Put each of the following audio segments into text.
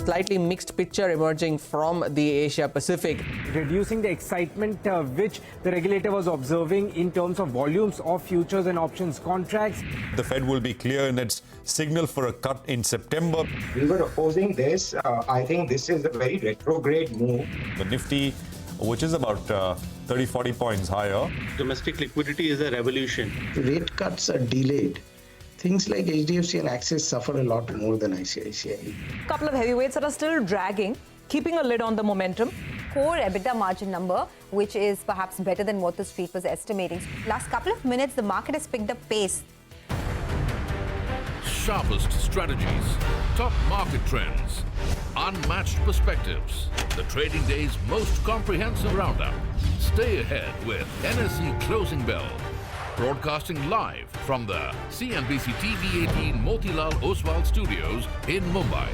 slightly mixed picture emerging from the Asia Pacific. Reducing the excitement which the regulator was observing in terms of volumes of futures and options contracts. The Fed will be clear in its signal for a cut in September. We were opposing this. I think this is a very retrograde move. The Nifty, which is about 30-40 points higher. Domestic liquidity is a revolution. Rate cuts are delayed. Things like HDFC and Axis suffer a lot more than ICICI. A couple of heavyweights that are still dragging, keeping a lid on the momentum. Core EBITDA margin number, which is perhaps better than what the street was estimating. Last couple of minutes, the market has picked up pace. Sharpest strategies, top market trends, unmatched perspectives. The trading day's most comprehensive roundup. Stay ahead with NSE Closing Bell. Broadcasting live from the CNBC-TV18 Motilal Oswal studios in Mumbai.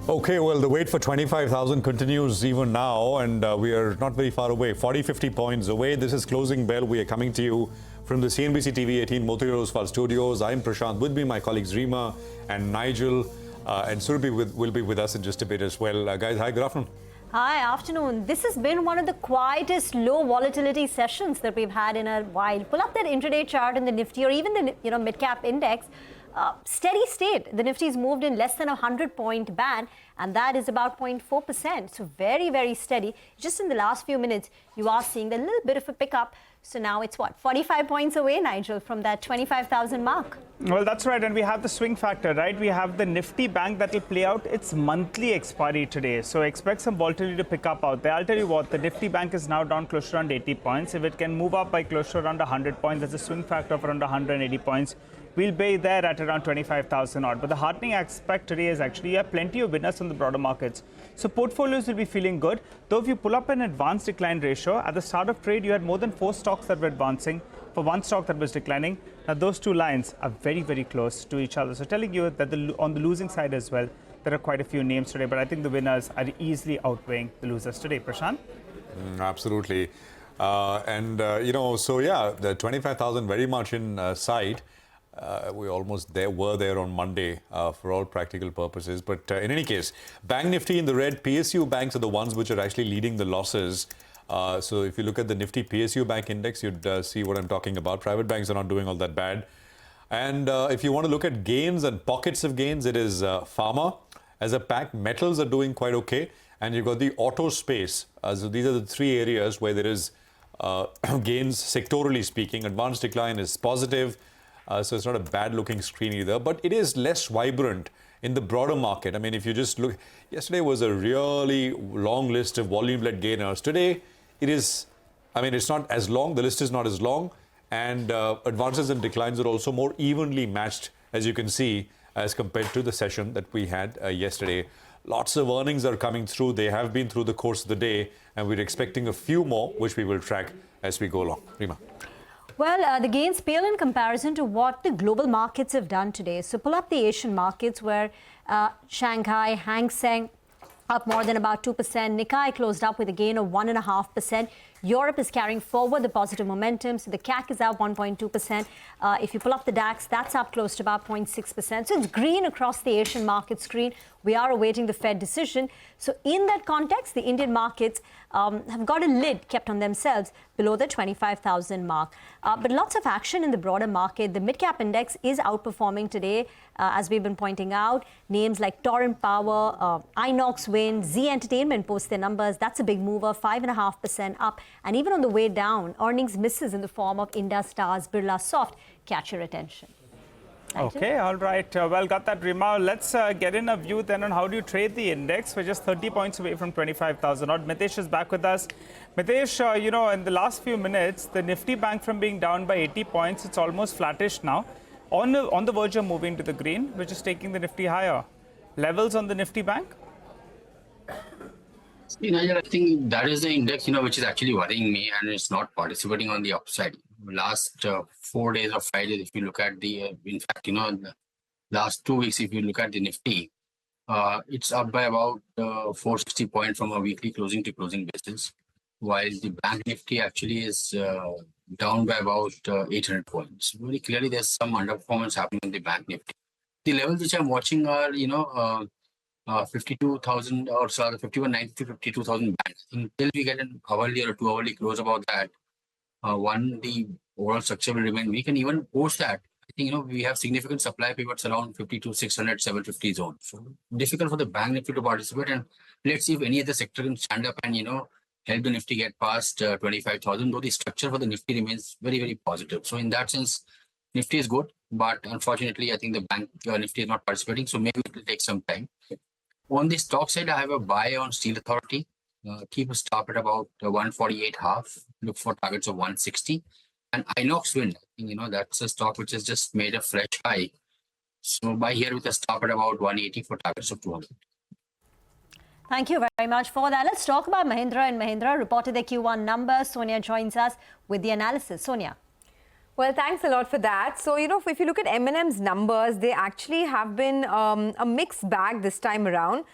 Okay, well, the wait for 25,000 continues even now, and we are not very far away, 40-50 points away. This is Closing Bell. We are coming to you from the CNBC-TV18 Motilal Oswal studios. I'm Prashant. With me, my colleagues Rima and Nigel, and Surabhi will be with us in just a bit as well. Guys, hi, good afternoon. Hi, afternoon. This has been one of the quietest low volatility sessions that we've had in a while. Pull up that intraday chart in the Nifty or even the mid-cap index. Steady state. The Nifty's moved in less than a 100-point band, and that is about 0.4%. So very, very steady. Just in the last few minutes, you are seeing a little bit of a pickup. So now it's what, 45 points away, Nigel, from that 25,000 mark. Well, that's right. And we have the swing factor, right? We have the Nifty Bank that will play out its monthly expiry today. So expect some volatility to pick up out there. I'll tell you what, the Nifty Bank is now down close to around 80 points. If it can move up by close to around 100 points, there's a swing factor of around 180 points. We'll be there at around 25,000 odd. But the heartening aspect today is actually you have plenty of winners on the broader markets. So portfolios will be feeling good. Though if you pull up an advanced decline ratio, at the start of trade, you had more than 4 stocks that were advancing for 1 stock that was declining. Now those 2 lines are very, very close to each other. So telling you that on the losing side as well, there are quite a few names today. But I think the winners are easily outweighing the losers today. Prashant? Absolutely. So yeah, the 25,000 very much in sight. We almost were there on Monday for all practical purposes. But in any case, Bank Nifty in the red. PSU banks are the ones which are actually leading the losses. So if you look at the Nifty PSU Bank Index, you'd see what I'm talking about. Private banks are not doing all that bad. And if you want to look at gains and pockets of gains, it is pharma. As a pack, metals are doing quite okay. And you've got the auto space. So these are the 3 areas where there is gains sectorally speaking. Advanced decline is positive. So it's not a bad-looking screen either, but it is less vibrant in the broader market. I mean, if you just look, yesterday was a really long list of volume-led gainers. Today, it's not as long. The list is not as long, and advances and declines are also more evenly matched, as you can see, as compared to the session that we had yesterday. Lots of earnings are coming through. They have been through the course of the day, and we're expecting a few more, which we will track as we go along. Rima. Well, the gains pale in comparison to what the global markets have done today. So pull up the Asian markets where Shanghai, Hang Seng up more than about 2%. Nikkei closed up with a gain of 1.5%. Europe is carrying forward the positive momentum. So the CAC is up 1.2%. If you pull up the DAX, that's up close to about 0.6%. So it's green across the Asian market screen. We are awaiting the Fed decision. So in that context, the Indian markets have got a lid kept on themselves below the 25,000 mark. But lots of action in the broader market. The mid-cap index is outperforming today, as we've been pointing out. Names like Torrent Power, Inox Wind, Zee Entertainment post their numbers. That's a big mover, 5.5% up. And even on the way down, earnings misses in the form of Indus Stars, Birla Soft catch your attention. Okay, all right. Well, got that, Rima. Let's get in a view then on how do you trade the index. We're just 30 points away from 25,000 odd. Mitesh is back with us. Mitesh, in the last few minutes, the Nifty Bank from being down by 80 points, it's almost flattish now. On the verge of moving to the green, which is taking the Nifty higher. Levels on the Nifty Bank? I think that is the index, which is actually worrying me, and it's not participating on the upside. Last 4 days or 5 days, if you look at the the last 2 weeks, if you look at the Nifty, it's up by about 460 points from a weekly closing to closing basis. while the bank nifty actually is down by about 800 points. Very clearly, there's some underperformance happening in the bank nifty. The levels which I'm watching are, 52,000 or so, 51.90 to 52,000 bank. Until we get an hourly or 2 hourly close about that, the overall structure will remain weak, and even post that, I think, we have significant supply pivots around 52,600, 750 zone. So difficult for the bank nifty to participate, and let's see if any other sector can stand up and, help the nifty get past 25,000, though the structure for the nifty remains very, very positive. So in that sense, nifty is good, but unfortunately, I think the bank nifty is not participating, so maybe it will take some time. On the stock side, I have a buy on Steel Authority. Keep a stop at about 148.5. Look for targets of 160. And Inox Wind, I think, that's a stock which has just made a fresh high. So buy here with a stop at about 180 for targets of 200. Thank you very much for that. Let's talk about Mahindra and Mahindra reported their Q1 numbers. Sonia joins us with the analysis. Sonia. Well, thanks a lot for that. So, if you look at M&M's numbers, they actually have been a mixed bag this time around.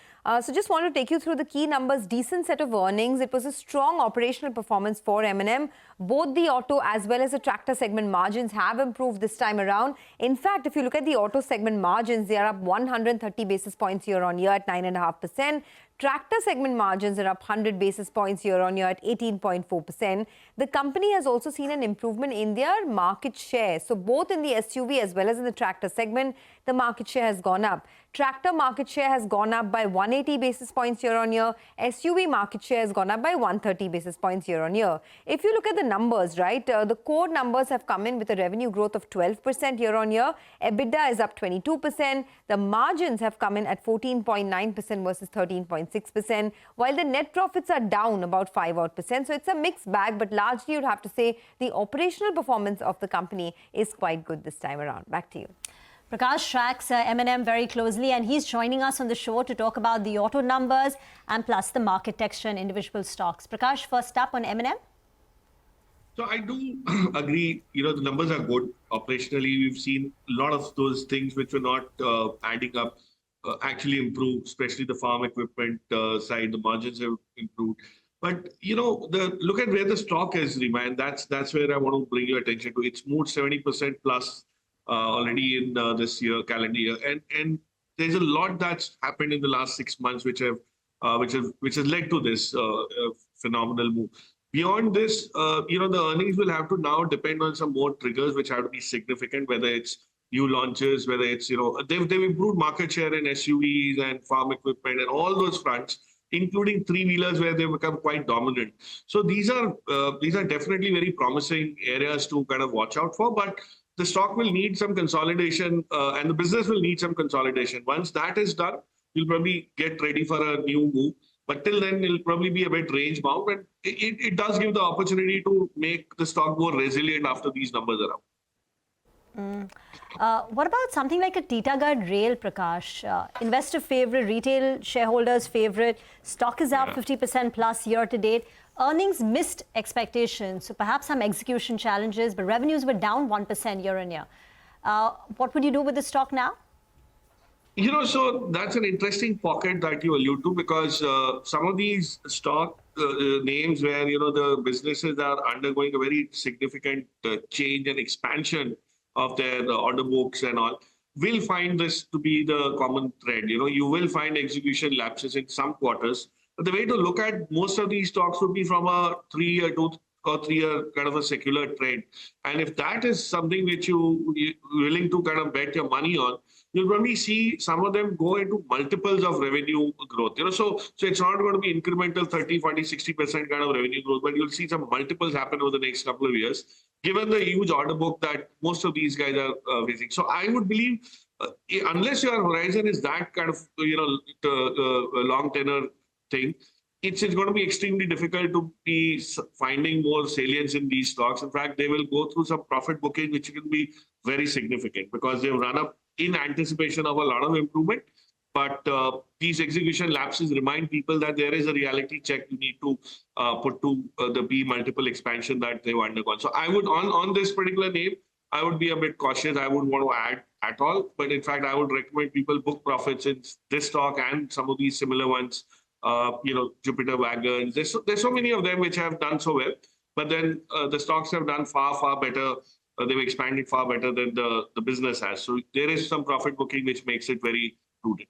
So just want to take you through the key numbers. Decent set of earnings. It was a strong operational performance for M&M. Both the auto as well as the tractor segment margins have improved this time around. In fact, if you look at the auto segment margins, they are up 130 basis points year on year at 9.5%. Tractor segment margins are up 100 basis points year on year at 18.4%. The company has also seen an improvement in their market share. So both in the SUV as well as in the tractor segment, the market share has gone up. Tractor market share has gone up by 180 basis points year on year. SUV market share has gone up by 130 basis points year on year. If you look at the numbers, right, the core numbers have come in with a revenue growth of 12% year on year. EBITDA is up 22%. The margins have come in at 14.9% versus 13.6%, while the net profits are down about 5%. So it's a mixed bag, but largely you'd have to say the operational performance of the company is quite good this time around. Back to you. Prakash tracks M&M very closely, and he's joining us on the show to talk about the auto numbers and plus the market texture and individual stocks. Prakash, first up on M&M. So I do agree, the numbers are good. Operationally, we've seen a lot of those things which were not adding up actually improve, especially the farm equipment side. The margins have improved. But, look at where the stock is, Rima, and that's where I want to bring your attention to. It's moved 70% plus already in this year, calendar year. And there's a lot that's happened in the last 6 months which has led to this phenomenal move. Beyond this, the earnings will have to now depend on some more triggers which have to be significant, whether it's new launches, whether it's, they've improved market share in SUVs and farm equipment and all those fronts, including three-wheelers where they've become quite dominant. So these are definitely very promising areas to kind of watch out for, but the stock will need some consolidation and the business will need some consolidation. Once that is done, you'll probably get ready for a new move. But till then, it'll probably be a bit range bound. But it does give the opportunity to make the stock more resilient after these numbers are out. What about something like a Titagarh Rail, Prakash? Investor favorite, retail shareholders favorite. Stock is up 50% plus year to date. Earnings missed expectations, so perhaps some execution challenges, but revenues were down 1% year on year. What would you do with the stock now? So that's an interesting pocket that you allude to, because some of these stock names where, the businesses are undergoing a very significant change and expansion of their order books and all, will find this to be the common thread. You will find execution lapses in some quarters. But the way to look at most of these stocks would be from a 3-year, 2 or 3-year kind of a secular trend. And if that is something which you're willing to kind of bet your money on, you'll probably see some of them go into multiples of revenue growth. So it's not going to be incremental 30, 40, 60% kind of revenue growth, but you'll see some multiples happen over the next couple of years, given the huge order book that most of these guys are facing. So I would believe, unless your horizon is that kind of, long tenor thing, it's going to be extremely difficult to be finding more salience in these stocks. In fact, they will go through some profit booking, which can be very significant because they've run up in anticipation of a lot of improvement. But these execution lapses remind people that there is a reality check you need to put to the P multiple expansion that they've undergone. So I would, on this particular name, I would be a bit cautious. I wouldn't want to add at all. But in fact, I would recommend people book profits in this stock and some of these similar ones Jupiter Wagons. There's so many of them which have done so well, but then the stocks have done far better. They've expanded far better than the business has. So there is some profit booking which makes it very prudent.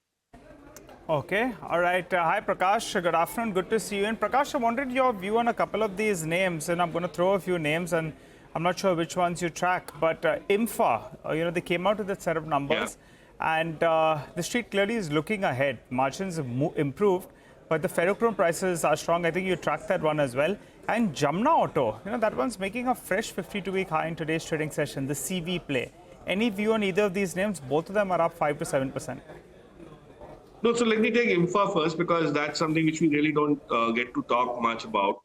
Okay, all right. Hi, Prakash. Good afternoon. Good to see you. And Prakash, I wanted your view on a couple of these names, and I'm going to throw a few names, and I'm not sure which ones you track. But Infra, they came out with a set of numbers, and the street clearly is looking ahead. Margins have improved, but the ferrochrome prices are strong. I think you tracked that one as well. And Jamna Auto, that one's making a fresh 52-week high in today's trading session, the CV play. Any view on either of these names? Both of them are up 5 to 7%. No, so let me take Infra first, because that's something which we really don't get to talk much about.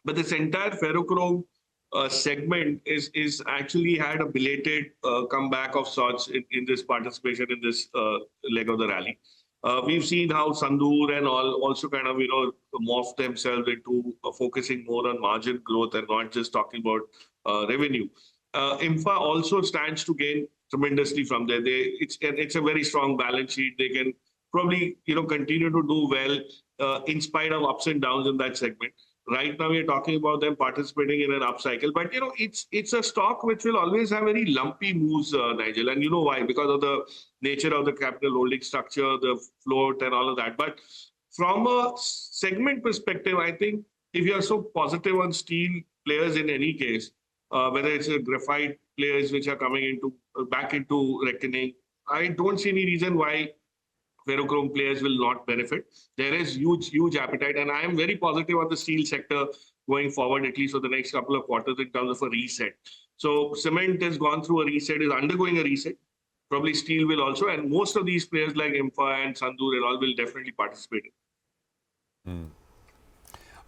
But this entire ferrochrome segment is actually had a belated comeback of sorts in this participation in this leg of the rally. We've seen how Sandur and all also kind of, morph themselves into focusing more on margin growth and not just talking about revenue. Infra also stands to gain tremendously from there. It's a very strong balance sheet. They can probably continue to do well in spite of ups and downs in that segment. Right now, we're talking about them participating in an upcycle, but it's a stock which will always have very lumpy moves, Nigel, and you know why? Because of the nature of the capital holding structure, the float, and all of that. But from a segment perspective, I think if you are so positive on steel players in any case, whether it's a graphite players which are coming back into reckoning, I don't see any reason why ferrochrome players will not benefit. There is huge appetite, and I am very positive on the steel sector going forward, at least for the next couple of quarters in terms of a reset. So cement has gone through a reset, is undergoing a reset. Probably steel will also, and most of these players like Infra and Sandur and all will definitely participate.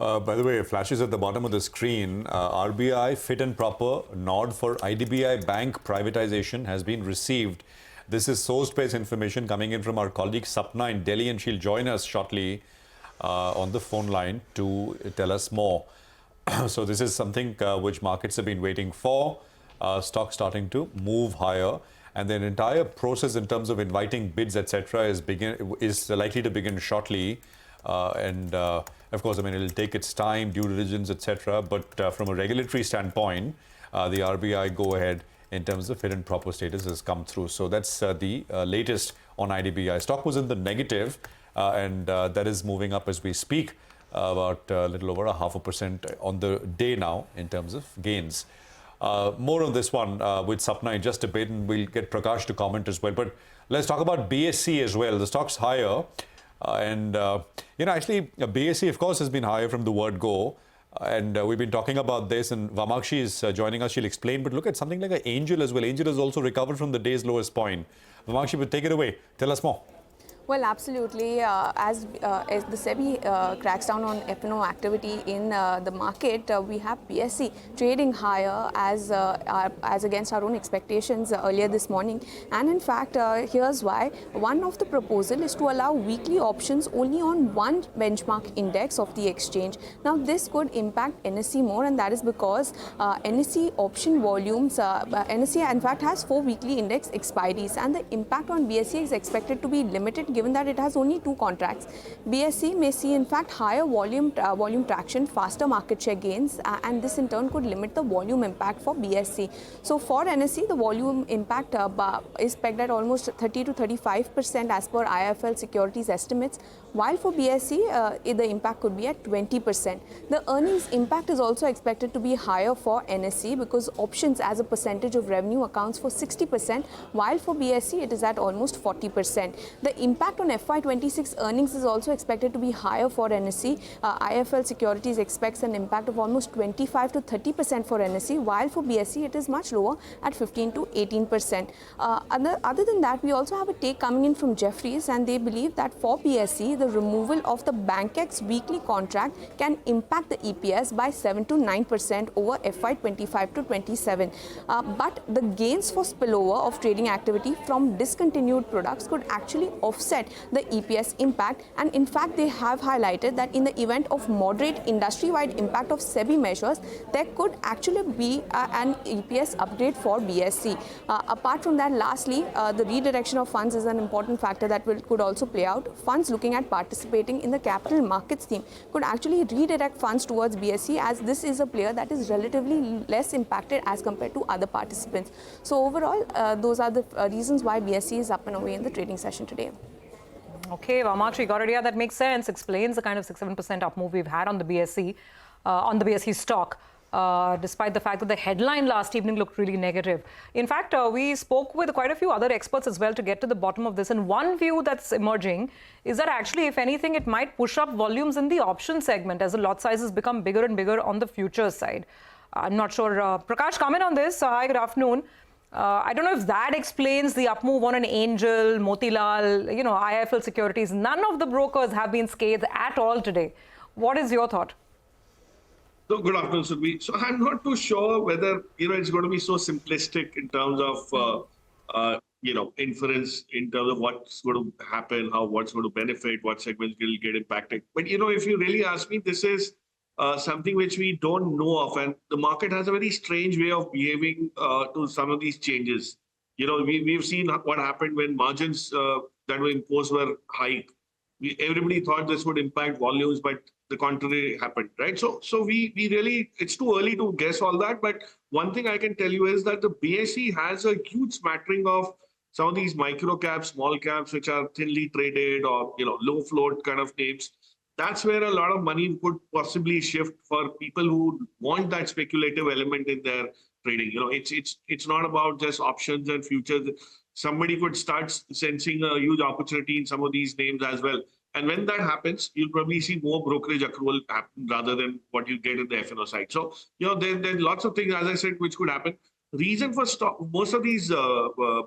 By the way, flashes at the bottom of the screen. RBI Fit and Proper nod for IDBI Bank privatization has been received. This is source-based information coming in from our colleague Sapna in Delhi, and she'll join us shortly on the phone line to tell us more. So this is something which markets have been waiting for. Stocks starting to move higher, and the entire process in terms of inviting bids, etc., is likely to begin shortly. Of course, it'll take its time, due diligence, etc. But from a regulatory standpoint, the RBI go-ahead in terms of fit and proper status has come through. So that's the latest on IDBI. Stock was in the negative, and that is moving up as we speak, about a little over 0.5% on the day now in terms of gains. More on this one with Sapna in just a bit, and we'll get Prakash to comment as well. But let's talk about BSE as well. The stock's higher, actually BSE, of course, has been higher from the word go. And we've been talking about this, and Vamakshi is joining us. She'll explain. But look at something like an Angel as well. Angel has also recovered from the day's lowest point. Vamakshi, but take it away. Tell us more. Well, absolutely. As the SEBI cracks down on F&O activity in the market, we have BSE trading higher as against our own expectations earlier this morning. And in fact, here's why. One of the proposal is to allow weekly options only on one benchmark index of the exchange. Now, this could impact NSE more, and that is because NSE option volumes, NSE in fact has 4 weekly index expiries, and the impact on BSE is expected to be limited given that it has only 2 contracts. BSE may see in fact higher volume traction, faster market share gains, and this in turn could limit the volume impact for BSE. So for NSE, the volume impact is pegged at almost 30 to 35% as per IIFL Securities estimates, while for BSE, the impact could be at 20%. The earnings impact is also expected to be higher for NSE because options as a percentage of revenue accounts for 60%, while for BSE it is at almost 40%. The impact on FY26 earnings is also expected to be higher for NSE. IIFL Securities expects an impact of almost 25 to 30% for NSE, while for BSE it is much lower at 15 to 18%. Other than that, we also have a take coming in from Jefferies, and they believe that for BSE, the removal of the BankX weekly contract can impact the EPS by 7 to 9% over FY25 to 27. But the gains for spillover of trading activity from discontinued products could actually offset offset the EPS impact. And in fact, they have highlighted that in the event of moderate industry-wide impact of SEBI measures, there could actually be an EPS upgrade for BSE. Apart from that, lastly, the redirection of funds is an important factor that could also play out. Funds looking at participating in the capital markets theme could actually redirect funds towards BSE, as this is a player that is relatively less impacted as compared to other participants. So overall, those are the reasons why BSE is up and away in the trading session today. Okay, Vamakshi, got it. Yeah, that makes sense. Explains the kind of 6-7% up move we've had on the BSE, stock. Despite the fact that the headline last evening looked really negative. In fact, we spoke with quite a few other experts as well to get to the bottom of this. And one view that's emerging is that actually, if anything, it might push up volumes in the option segment as the lot sizes become bigger and bigger on the futures side. I'm not sure. Prakash, comment on this. Hi, good afternoon. I don't know if that explains the up move on an Angel, Motilal, IIFL Securities. None of the brokers have been scathed at all today. What is your thought? So good afternoon, Sudhvi. So I'm not too sure whether it's going to be so simplistic in terms of inference in terms of what's going to happen, what's going to benefit, what segments will get impacted. But if you really ask me, this is something which we don't know of, and the market has a very strange way of behaving to some of these changes. We've seen what happened when margins that were imposed were hiked. Everybody thought this would impact volumes, but the contrary happened, right? So we really, it's too early to guess all that. But one thing I can tell you is that the BSE has a huge smattering of some of these micro caps, small caps, which are thinly traded or low float kind of names. That's where a lot of money could possibly shift for people who want that speculative element in their trading. It's not about just options and futures. Somebody could start sensing a huge opportunity in some of these names as well. And when that happens, you'll probably see more brokerage accrual happen rather than what you get in the F&O side. So, there's lots of things, as I said, which could happen. Reason for most of these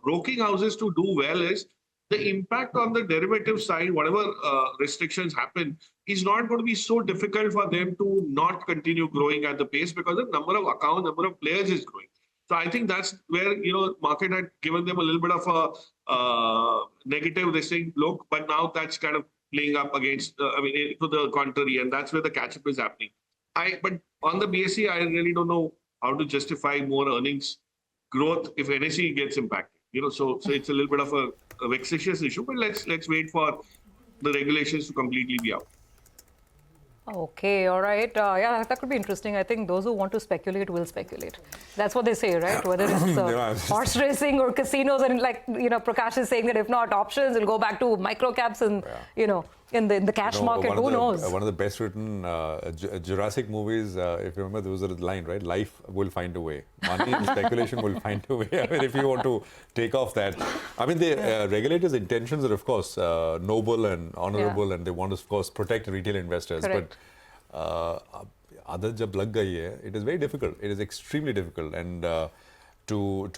broking houses to do well is the impact on the derivative side, whatever restrictions happen, is not going to be so difficult for them to not continue growing at the pace because the number of accounts, number of players is growing. So I think that's where, market had given them a little bit of a negative listing look, but now that's kind of playing up against, to the contrary, and that's where the catch-up is happening. But on the BSE, I really don't know how to justify more earnings growth if NSE gets impacted. So it's a little bit of a vexatious issue, but let's wait for the regulations to completely be out. Okay, all right. Yeah, that could be interesting. I think those who want to speculate will speculate. That's what they say, right? Whether it's horse racing or casinos, and Prakash is saying that if not options, it'll go back to micro caps and in the cash market. Who knows? One of the best written Jurassic movies, if you remember, there was a line, right? Life will find a way. Money and speculation will find a way. If you want to take off that. The regulators' intentions are, of course, noble and honorable, and they want to, of course, protect retail investors. Correct. But adat jab lag gayi hai, it is very difficult. It is extremely difficult. And to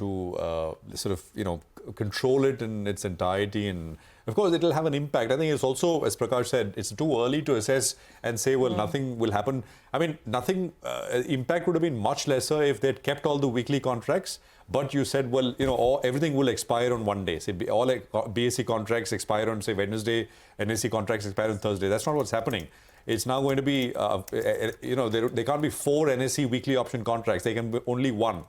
sort of, control it in its entirety, and of course, it will have an impact. I think it's also, as Prakash said, it's too early to assess and say, well, nothing will happen. Impact would have been much lesser if they'd kept all the weekly contracts. But you said, well, everything will expire on one day. Say all BSE contracts expire on, say, Wednesday, NSE contracts expire on Thursday. That's not what's happening. It's now going to be, there can't be 4 NSE weekly option contracts. They can be only 1.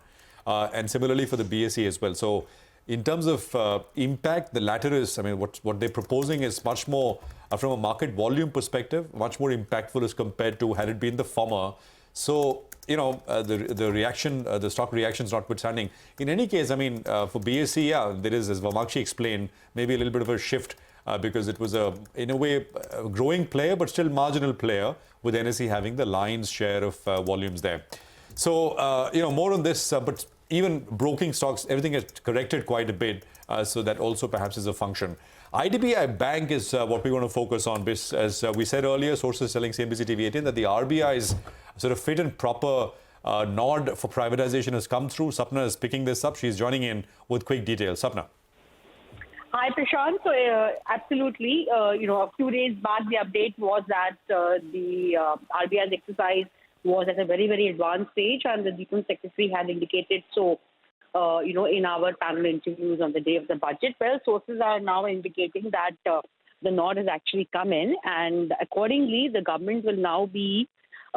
And similarly for the BSE as well. So in terms of impact, the latter is, what they're proposing is much more, from a market volume perspective, much more impactful as compared to had it been the former. So, the reaction, the stock reactions notwithstanding. In any case, for BSE, there is, as Vamakshi explained, maybe a little bit of a shift because it was in a way, a growing player, but still marginal player, with NSE having the lion's share of volumes there. So, more on this, but even broking stocks, everything has corrected quite a bit. So that also perhaps is a function. IDBI Bank is what we want to focus on. As we said earlier, sources telling CNBC-TV18 that the RBI's sort of fit and proper nod for privatization has come through. Sapna is picking this up. She's joining in with quick details. Sapna. Hi, Prashant. So, absolutely. A few days back, the update was that the RBI's exercise was at a very, very advanced stage, and the Defense Secretary had indicated so. in our panel interviews on the day of the budget. Well, sources are now indicating that the nod has actually come in, and accordingly, the government will now be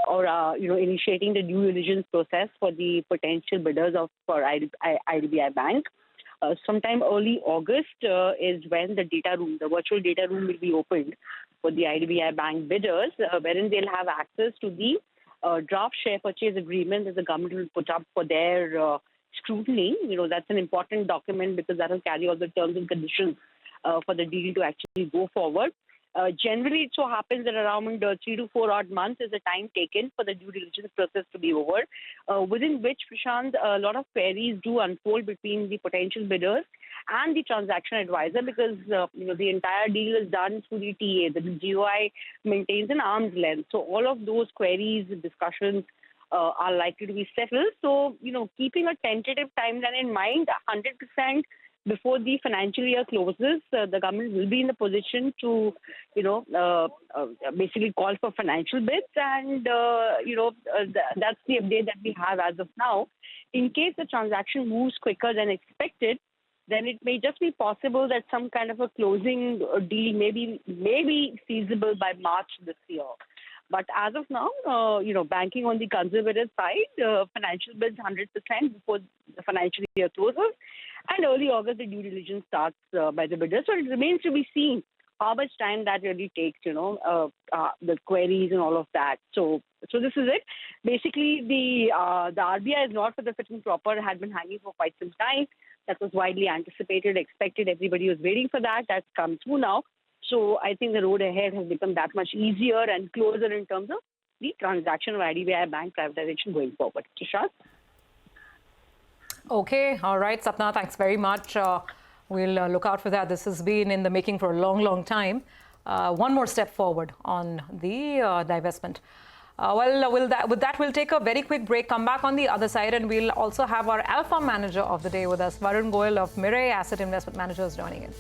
initiating the due diligence process for the potential bidders for IDBI Bank. Sometime early August is when the virtual data room will be opened for the IDBI Bank bidders, wherein they'll have access to the draft share purchase agreement that the government will put up for their scrutiny. That's an important document because that will carry all the terms and conditions for the deal to actually go forward. Generally, it so happens that around 3 to 4 odd months is the time taken for the due diligence process to be over, within which, Prashant, a lot of queries do unfold between the potential bidders and the transaction advisor because, the entire deal is done through the TA. The GOI maintains an arm's length. So all of those queries, discussions are likely to be settled. So, keeping a tentative timeline in mind, 100% before the financial year closes, the government will be in a position to, basically call for financial bids. And, that's the update that we have as of now. In case the transaction moves quicker than expected, then it may just be possible that some kind of a closing deal may be feasible by March this year. But as of now, banking on the conservative side, financial bids 100% before the financial year closes. And early August, the due diligence starts by the bidders. So it remains to be seen how much time that really takes, the queries and all of that. So this is it. Basically, the RBI is not for the fit and proper had been hanging for quite some time. That was widely anticipated, expected. Everybody was waiting for that. That's come through now. So I think the road ahead has become that much easier and closer in terms of the transaction of IDBI Bank privatization going forward. Tushar? Okay, all right, Sapna, thanks very much. We'll look out for that. This has been in the making for a long, long time. One more step forward on the divestment. With that, we'll take a very quick break, come back on the other side, and we'll also have our Alpha Manager of the day with us, Varun Goyal of Mirae Asset Investment Managers, joining in.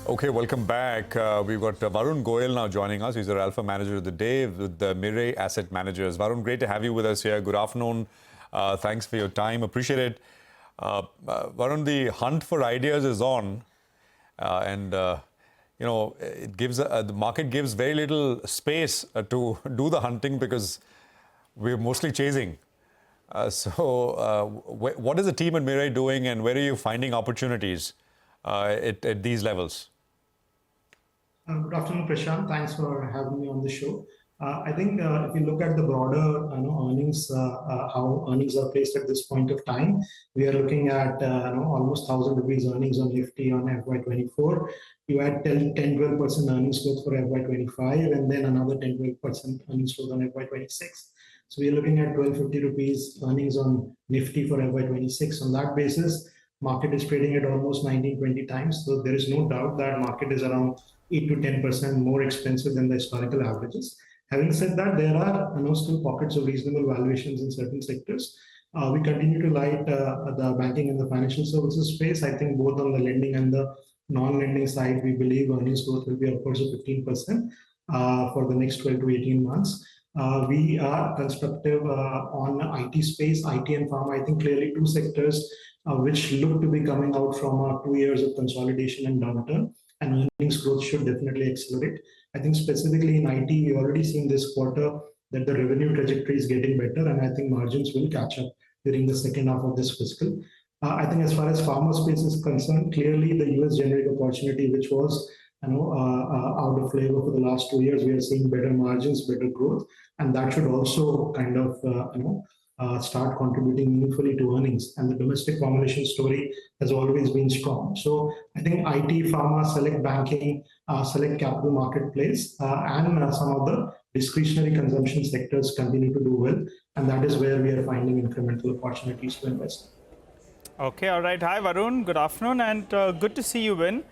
Okay, welcome back. We've got Varun Goyal now joining us. He's our Alpha Manager of the Day with the Mirae Asset Managers. Varun, great to have you with us here. Good afternoon. Thanks for your time. Appreciate it. Varun, the hunt for ideas is on. It gives the market gives very little space to do the hunting because we're mostly chasing. What is the team at Mirae doing, and where are you finding opportunities at these levels? Good afternoon, Prashant. Thanks for having me on the show. I think if you look at the broader earnings, how earnings are placed at this point of time, we are looking at almost 1,000 rupees earnings on Nifty on FY24. You had 10-12% earnings growth for FY25, and then another 10-12% earnings growth on FY26. So we are looking at 1,250 rupees earnings on Nifty for FY26. On that basis, market is trading at almost 19-20 times. So there is no doubt that market is around 8 to 10% more expensive than the historical averages. Having said that, there are still pockets of reasonable valuations in certain sectors. We continue to like the banking and the financial services space. I think both on the lending and the non-lending side, we believe earnings growth will be upwards of 15% for the next 12 to 18 months. We are constructive on IT space, IT and pharma. I think clearly two sectors which look to be coming out from 2 years of consolidation and downturn, and earnings growth should definitely accelerate. I think specifically in IT, we've already seen this quarter that the revenue trajectory is getting better, and I think margins will catch up during the second half of this fiscal. I think as far as pharma space is concerned, clearly the US generic opportunity, which was out of flavor for the last 2 years, we are seeing better margins, better growth, and that should also kind of start contributing meaningfully to earnings. And the domestic formulation story has always been strong. So I think IT, pharma, select banking, select capital marketplace, and some of the discretionary consumption sectors continue to do well. And that is where we are finding incremental opportunities to invest. Okay, all right. Hi, Varun. Good afternoon, and good to see you win.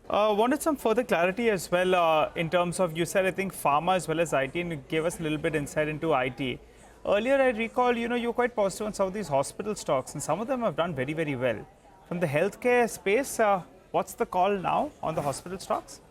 Wanted some further clarity as well in terms of, you said, I think, pharma as well as IT, and you gave us a little bit insight into IT. Earlier, I recall, you're quite positive on some of these hospital stocks, and some of them have done very, very well. From the healthcare space, what's the call now on the hospital stocks?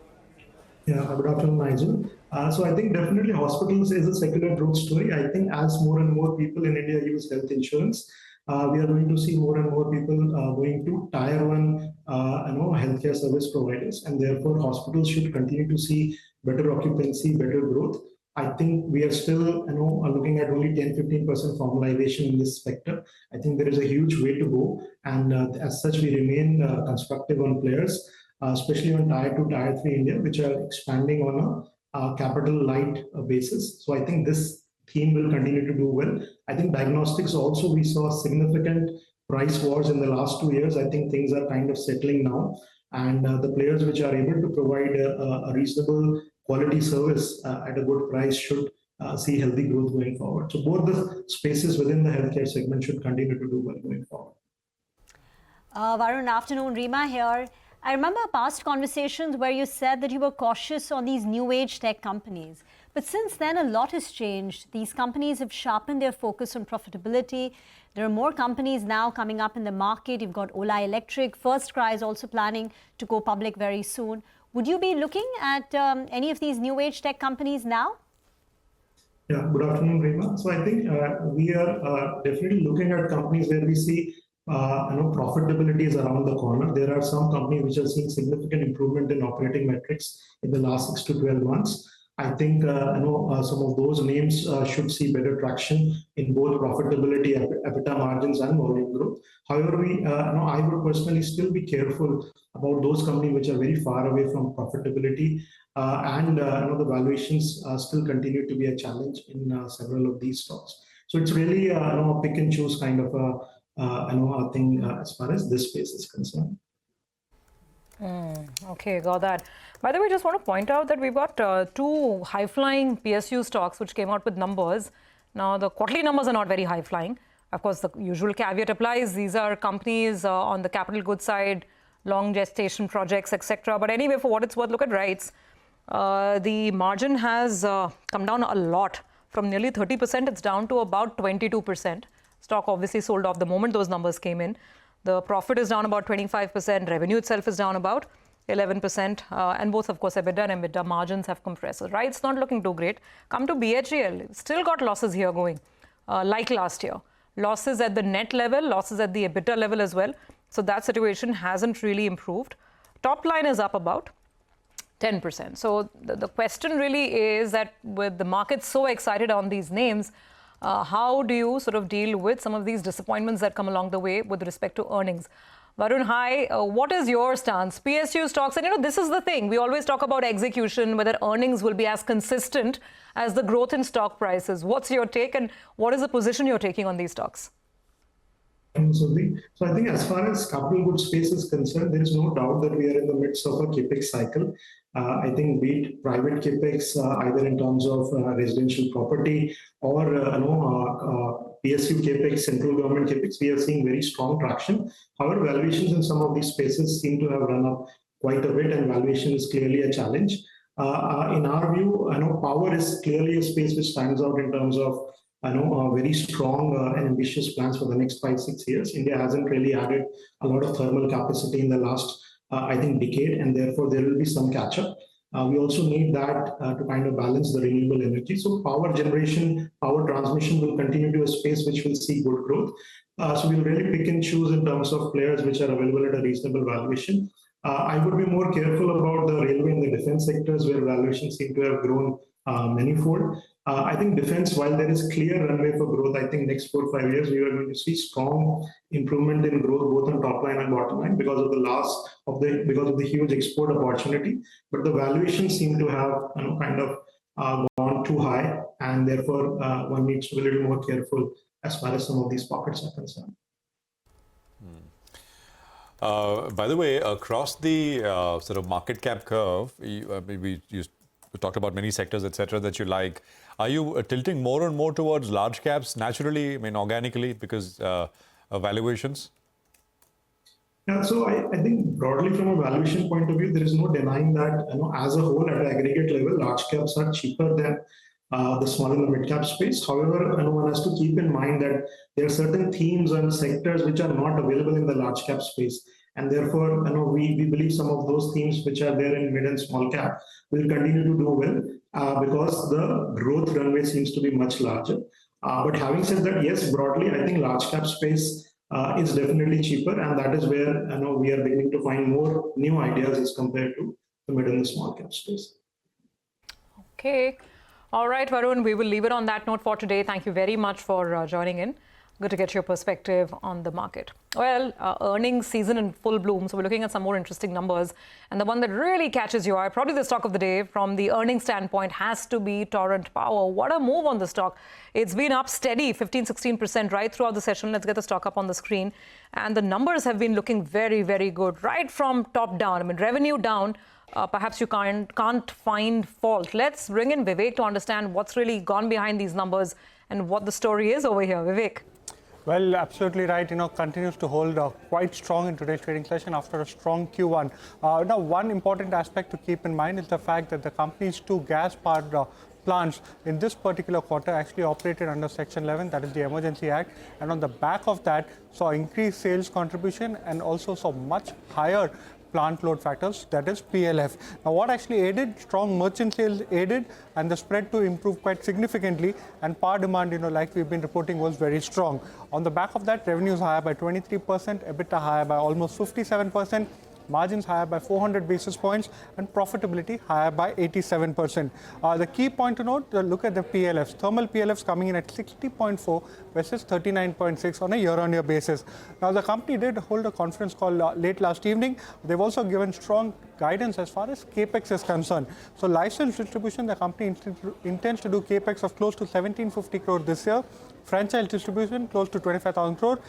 Yeah, good afternoon, Nigel. So I think definitely hospitals is a secular growth story. I think as more and more people in India use health insurance, we are going to see more and more people going to tier one healthcare service providers, and therefore hospitals should continue to see better occupancy, better growth. I think we are still looking at only 10-15% formalization in this sector. I think there is a huge way to go, and as such we remain constructive on players, especially on tier 2, tier 3 India, which are expanding on a capital light basis. So I think this theme will continue to do well. I think diagnostics also, we saw significant price wars in the last 2 years. I think things are kind of settling now, and the players which are able to provide a reasonable quality service at a good price should see healthy growth going forward. So both the spaces within the healthcare segment should continue to do well going forward. Varun, afternoon. Rima here. I remember past conversations where you said that you were cautious on these new age tech companies. But since then, a lot has changed. These companies have sharpened their focus on profitability. There are more companies now coming up in the market. You've got Ola Electric. First Cry is also planning to go public very soon. Would you be looking at any of these new age tech companies now? Yeah, good afternoon, Rima. So I think we are definitely looking at companies where we see profitability is around the corner. There are some companies which are seeing significant improvement in operating metrics in the last 6 to 12 months. I think some of those names should see better traction in both profitability, EBITDA margins, and volume growth. However, I would personally still be careful about those companies which are very far away from profitability, and the valuations still continue to be a challenge in several of these stocks. So it's really a pick and choose kind of a thing as far as this space is concerned. Okay, got that. By the way, just want to point out that we've got two high-flying PSU stocks which came out with numbers. Now, the quarterly numbers are not very high-flying. Of course, the usual caveat applies. These are companies on the capital goods side, long gestation projects, etc. But anyway, for what it's worth, look at REITs. The margin has come down a lot. From nearly 30%, it's down to about 22%. Stock obviously sold off the moment those numbers came in. The profit is down about 25%. Revenue itself is down about 11%, and both, of course, EBITDA and EBITDA margins have compressed. Right, it's not looking too great. Come to BHEL, still got losses here going, like last year. Losses at the net level, losses at the EBITDA level as well. So that situation hasn't really improved. Top line is up about 10%. So the question really is that with the market so excited on these names, how do you sort of deal with some of these disappointments that come along the way with respect to earnings? Varun, hi. What is your stance? PSU stocks, and this is the thing. We always talk about execution, whether earnings will be as consistent as the growth in stock prices. What's your take, and what is the position you're taking on these stocks? So I think as far as capital goods space is concerned, there is no doubt that we are in the midst of a capex cycle. I think be it private capex, either in terms of residential property or PSU capex, central government capex, we are seeing very strong traction. However, valuations in some of these spaces seem to have run up quite a bit, and valuation is clearly a challenge. In our view, power is clearly a space which stands out in terms of very strong and ambitious plans for the next 5-6 years. India hasn't really added a lot of thermal capacity in the last, decade, and therefore there will be some catch-up. We also need that to kind of balance the renewable energy. So power generation, power transmission will continue to be a space which will see good growth. So we'll really pick and choose in terms of players which are available at a reasonable valuation. I would be more careful about the railway and the defense sectors where valuations seem to have grown manifold. I think defense, while there is clear runway for growth, I think next 4 or 5 years we are going to see strong improvement in growth both on top line and bottom line because of the huge export opportunity. But the valuations seem to have gone too high, and therefore one needs to be a little more careful as far as some of these pockets are concerned. By the way, across the sort of market cap curve, we talked about many sectors, etc., that you like. Are you tilting more and more towards large caps naturally, organically, because of valuations? Yeah, so I think broadly from a valuation point of view, there is no denying that as a whole at the aggregate level, large caps are cheaper than the small and the mid cap space. However, one has to keep in mind that there are certain themes and sectors which are not available in the large cap space. And therefore, we believe some of those themes which are there in mid and small cap will continue to do well because the growth runway seems to be much larger. But having said that, yes, broadly, I think large cap space is definitely cheaper, and that is where we are beginning to find more new ideas as compared to the mid and the small cap space. Okay. All right, Varun, we will leave it on that note for today. Thank you very much for joining in. Good to get your perspective on the market. Well, earnings season in full bloom, so we're looking at some more interesting numbers. And the one that really catches your eye, probably the stock of the day from the earnings standpoint, has to be Torrent Power. What a move on the stock. It's been up steady, 15-16% right throughout the session. Let's get the stock up on the screen. And the numbers have been looking very, very good, right from top down. Revenue down. Perhaps you can't find fault. Let's bring in Vivek to understand what's really gone behind these numbers and what the story is over here. Vivek. Well, absolutely right. Continues to hold quite strong in today's trading session after a strong Q1. Now, one important aspect to keep in mind is the fact that the company's two gas-powered plants in this particular quarter actually operated under Section 11, that is the Emergency Act, and on the back of that saw increased sales contribution and also saw much higher plant load factors, that is PLF. Now, what actually aided? Strong merchant sales aided, and the spread to improve quite significantly, and power demand, like we've been reporting, was very strong. On the back of that, revenues higher by 23%, EBITDA higher by almost 57%, margins higher by 400 basis points, and profitability higher by 87%. The key point to note, look at the PLFs. Thermal PLFs coming in at 60.4 versus 39.6 on a year-on-year basis. Now, the company did hold a conference call late last evening. They've also given strong guidance as far as capex is concerned. So, license distribution, the company intends to do capex of close to 1750 crore this year. Franchise distribution close to 25,000 crore.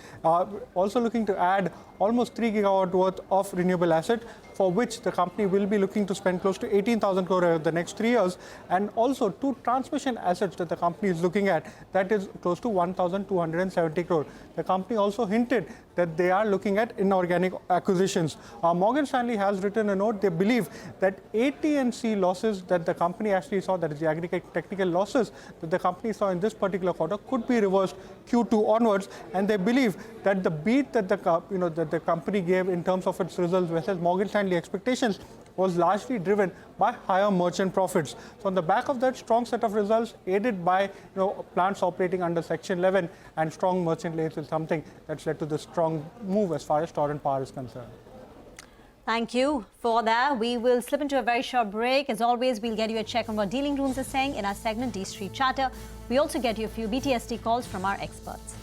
Also looking to add almost 3 gigawatt worth of renewable asset, for which the company will be looking to spend close to 18,000 crore over the next 3 years, and also 2 transmission assets that the company is looking at, that is close to 1,270 crore. The company also hinted that they are looking at inorganic acquisitions. Morgan Stanley has written a note report, they believe that AT&C losses that the company actually saw, that is the aggregate technical losses that the company saw in this particular quarter, could be reversed Q2 onwards, and they believe that the beat that the company gave in terms of its results versus Morgan Stanley expectations was largely driven by higher merchant profits. So on the back of that strong set of results, aided by plants operating under Section 11 and strong merchant rates, is something that's led to the strong move as far as Torrent Power is concerned. Thank you for that. We will slip into a very short break. As always, we'll get you a check on what dealing rooms are saying in our segment D Street Chatter. We also get you a few BTST calls from our experts.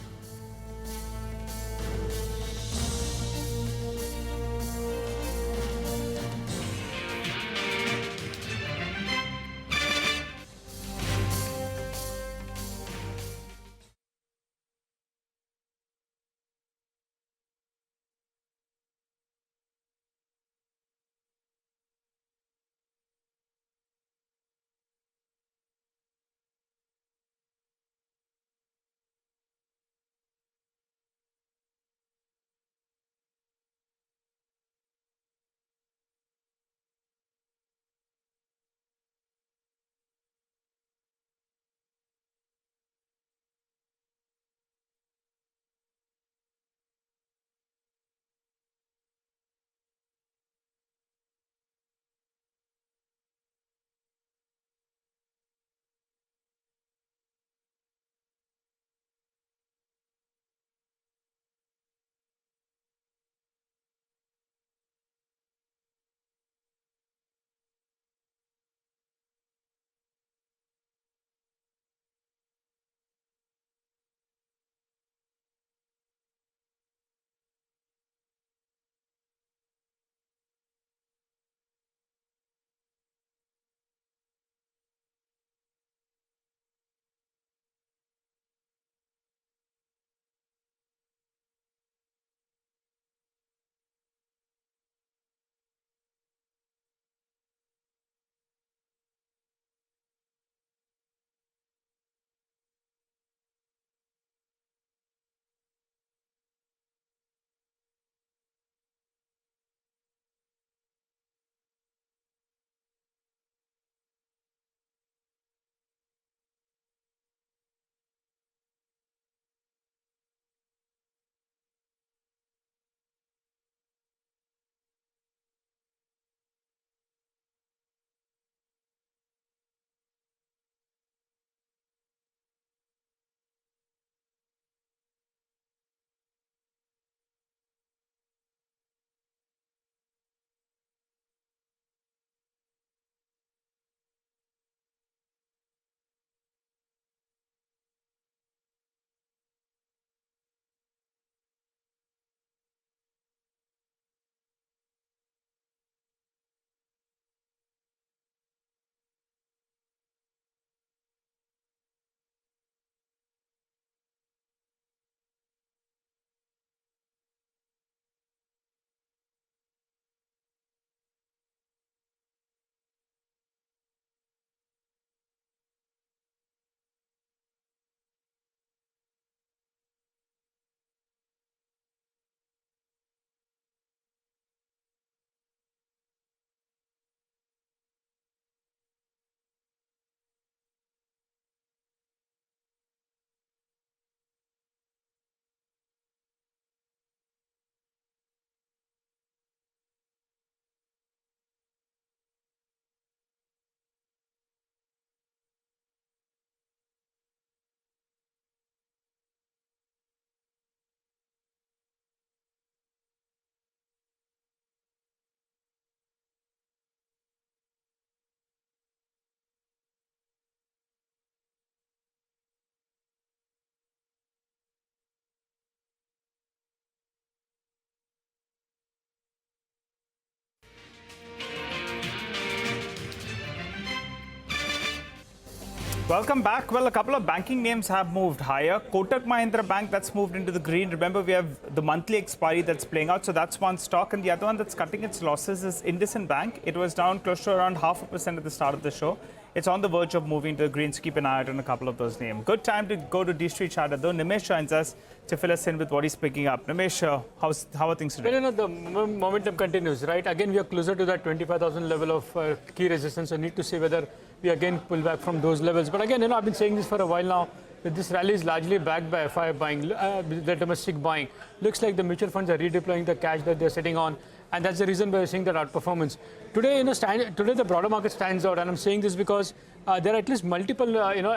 Welcome back. Well, a couple of banking names have moved higher. Kotak Mahindra Bank, that's moved into the green. Remember, we have the monthly expiry that's playing out, so that's one stock. And the other one that's cutting its losses is IndusInd Bank. It was down close to around 0.5% at the start of the show. it's on the verge of moving to the green. So keep an eye out on a couple of those names. Good time to go to D-Street Charter, though. Nimesh joins us to fill us in with what he's picking up. Nimesh, how are things today? Well, the momentum continues, right? Again, we are closer to that 25,000 level of key resistance. So need to see whether we again pull back from those levels. But again, I've been saying this for a while now, that this rally is largely backed by FI buying, the domestic buying. Looks like the mutual funds are redeploying the cash that they're sitting on. And that's the reason why we're seeing that outperformance. Today, today the broader market stands out, and I'm saying this because there are at least multiple,